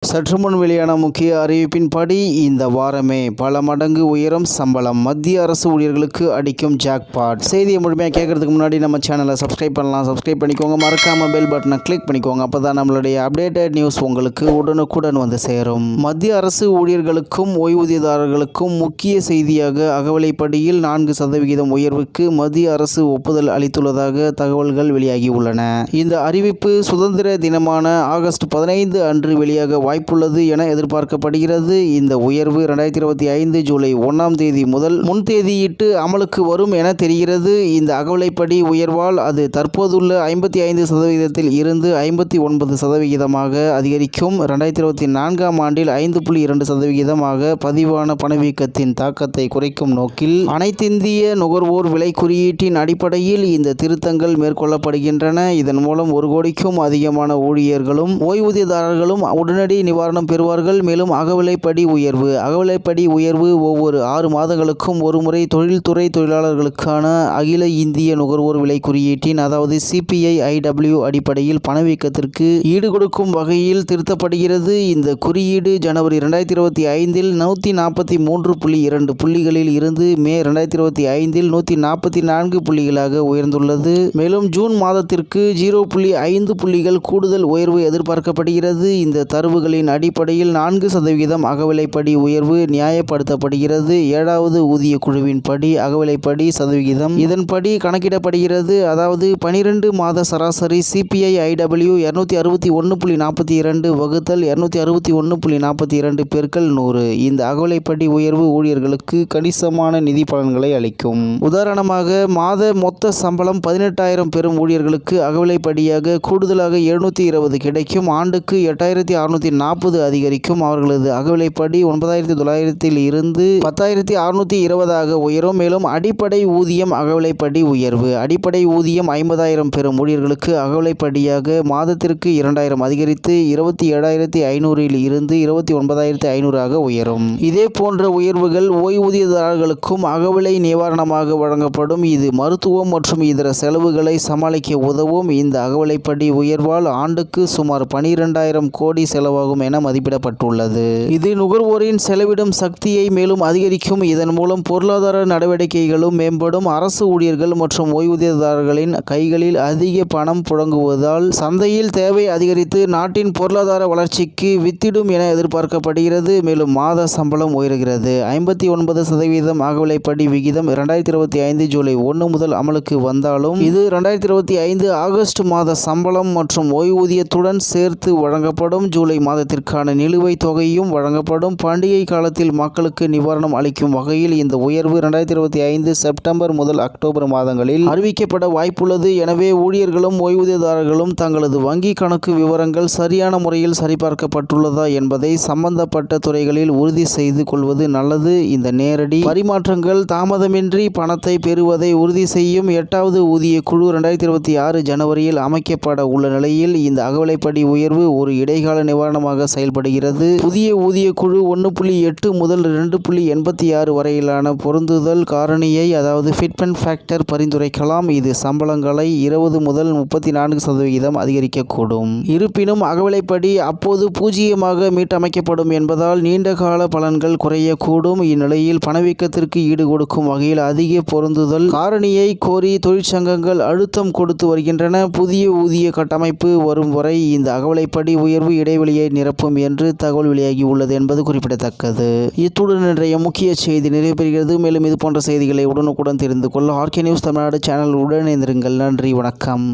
சற்று முன் வெளியான முக்கிய அறிவிப்பின்படி இந்த வாரமே பல மடங்கு உயரும் சம்பளம். மத்திய அரசு ஊழியர்களுக்கு அடிக்கும் ஜாக்பாட். செய்தியை முழுமையாக கேட்கறதுக்கு முன்னாடி நம்ம சேனலை சப்ஸ்கிரைப் பண்ணலாம். சப்ஸ்கிரைப் பண்ணிக்கோங்க. மறக்காம பெல் பட்டனை கிளிக் பண்ணிக்கோங்க. அப்பதான் நம்மளுடைய அப்டேட்டட் நியூஸ் உங்களுக்கு உடனுக்குடன் வந்து சேரும். மத்திய அரசு ஊழியர்களுக்கும் ஓய்வூதியதாரர்களுக்கும் முக்கிய செய்தியாக அகவிலைப்படியில் 4% உயர்வுக்கு மத்திய அரசு ஒப்புதல் அளித்துள்ளதாக தகவல்கள் வெளியாகியுள்ளன. இந்த அறிவிப்பு சுதந்திர தினமான ஆகஸ்ட் 15 அன்று வெளியாக வாய்ப்புள்ளது என எதிர்பார்க்கப்படுகிறது. இந்த உயர்வு 2025 ஜூலை 1ஆம் தேதி முதல் முன்தேதியிட்டு அமலுக்கு வரும் என தெரிகிறது. இந்த அகவிலைப்படி உயர்வால் அது தற்போதுள்ள 55% இருந்து 59% அதிகரிக்கும். 2024ஆம் ஆண்டில் 5.2% பதிவான பணவீக்கத்தின் தாக்கத்தை குறைக்கும் நோக்கில் அனைத்திந்திய நுகர்வோர் விலை குறியீட்டின் அடிப்படையில் இந்த திருத்தங்கள் மேற்கொள்ளப்படுகின்றன. இதன் மூலம் 1 கோடிக்கும் அதிகமான ஊழியர்களும் ஓய்வூதியதாரர்களும் உடனடி நிவாரணம் பெறுவார்கள். மேலும் அகவிலைப்படி உயர்வு ஒவ்வொரு 6 மாதங்களுக்கும் ஒருமுறை தொழில்துறை தொழிலாளர்களுக்கான அகில இந்திய நுகர்வோர் விலை குறியீட்டின் அதாவது CPI-IW அடிப்படையில் பணவீக்கத்திற்கு ஈடுகொடுக்கும் வகையில் திருத்தப்படுகிறது. இந்த குறியீடு ஜனவரி 2025இல் 143.2 புள்ளிகளில் இருந்து மே 2025இல் 144 புள்ளிகளாக உயர்ந்துள்ளது. மேலும் ஜூன் மாதத்திற்கு 0.5 புள்ளிகள் கூடுதல் உயர்வு எதிர்பார்க்கப்படுகிறது. இந்த தரவுகளின் அடிப்படையில் 4% அகவிலைப்படி உயர்வு நியாயப்படுத்தப்படுகிறது. 7வது ஊதிய குழுவின் படி அகவிலைப்படி சதவிகிதம் இதன்படி கணக்கிடப்படுகிறது. அதாவது 12 மாத சராசரி CPI-IW 261.42 வகுத்தல் 261.42 பெருக்கல் 100. இந்த அகவிலைப்படி உயர்வு ஊழியர்களுக்கு கணிசமான நிதி பலன்களை அளிக்கும். உதாரணமாக மாத மொத்த சம்பளம் 18,000 பெறும் ஊழியர்களுக்கு அகவிலைப்படியாக கூடுதலாக 720 கிடைக்கும். ஆண்டுக்கு 8,640 அதிகரிக்கும். அவர்களது அகவிலைப்படி 9,900 இருந்து 10,620 உயரும். மேலும் அடிப்படை ஊதியம் அகவிலைப்படி உயர்வு. அடிப்படை ஊதியம் 50,000 பெறும் ஊழியர்களுக்கு அகவிலைப்படியாக மாதத்திற்கு 2,000 அதிகரித்து 27,500 இருந்து 29,500 உயரும். இதே போன்ற உயர்வுகள் ஓய்வூதியதாரர்களுக்கும் அகவிலை நிவாரணமாக வழங்கப்படும். இது மருத்துவம் மற்றும் இதர செலவுகளை சமாளிக்க உதவும். இந்த அகவிலைப்படி உயர்வால் ஆண்டுக்கு சுமார் 12,000 கோடி செலவாகும் என மதிப்பிடப்பட்டுள்ளது. இது நுகர்வோரின் செலவிடும் சக்தியை மேலும் அதிகரிக்கும். இதன் மூலம் பொருளாதார நடவடிக்கைகளும் மேம்படும். அரசு ஊழியர்கள் மற்றும் ஓய்வூதியதாரர்களின் கைகளில் அதிக பணம் புழங்குவதால் சந்தையில் தேவை அதிகரித்து நாட்டின் பொருளாதார வளர்ச்சிக்கு வித்திடும் என எதிர்பார்க்கப்படுகிறது. மேலும் மாத சம்பளம் உயர்கிறது. 59% அகவிலைப்படி விகிதம் 2025 ஜூலை 1 முதல் அமலுக்கு வந்தாலும் இது 2025 ஆகஸ்ட் மாத சம்பளம் மற்றும் ஓய்வூதியத்துடன் சேர்த்து வழங்கப்படும். ஜூலை மாதத்திற்கான நிலுவைத் தொகையும் வழங்கப்படும். பண்டிகை காலத்தில் மக்களுக்கு நிவாரணம் அளிக்கும் வகையில் இந்த உயர்வு 2025 செப்டம்பர் முதல் அக்டோபர் மாதங்களில் அறிவிக்கப்பட வாய்ப்புள்ளது. எனவே ஊழியர்களும் ஓய்வூதியதாரர்களும் தங்களது வங்கி கணக்கு விவரங்கள் சரியான முறையில் சரிபார்க்கப்பட்டுள்ளதா என்பதை சம்பந்தப்பட்ட துறைகளில் உறுதி செய்து கொள்வது நல்லது. இந்த நேரடி பரிமாற்றங்கள் தாமதமின்றி பணத்தை பெறுவதை உறுதி செய்யும். 8வது ஊதிய குழு 2026 ஜனவரியில் அமைக்கப்பட உள்ள நிலையில் இந்த அகவிலைப்படி உயர்வு ஒரு இடைக்கால நிவாரணமாக செயல்படுகிறது. புதிய ஊதிய குழு 1.8 முதல் 2.86 வரையிலான பொருந்துதல் காரணியை அதாவது ஃபிட்மென்ட் ஃபேக்டர் பரிந்துரைக்கலாம். இது சம்பளங்களை 20 முதல் 34% அதிகரிக்கக்கூடும். இருப்பினும் அகவிலைப்படி அப்போது பூஜ்ஜியமாக மீட்டமைக்கப்படும் என்பதால் நீண்டகால பலன்கள் குறையக்கூடும். இந்நிலையில் பணவீக்கத்திற்கு ஈடுகொடுக்கும் வகையில் அதிக பொருந்துதல் காரணியை கோரி தொழிற்சங்கங்கள் அழுத்தம் கொடுத்து வருகின்றன. புதிய ஊதிய கட்டமைப்பு வரும் வரை இந்த அகவிலைப்படி உயர்வு இடைவெளியை நிரப்பும் என்று தகவல் வெளியாகியுள்ளது என்பது குறிப்பிடத்தக்கது. இத்துடன் இன்றைய முக்கிய செய்தி நிறைவேறுகிறது. மேலும் இது போன்ற செய்திகளை உடனுக்குடன் தெரிந்து கொள்ள RK நியூஸ் தமிழ்நாடு சேனல் உடன் இணைந்திருங்கள். நன்றி, வணக்கம்.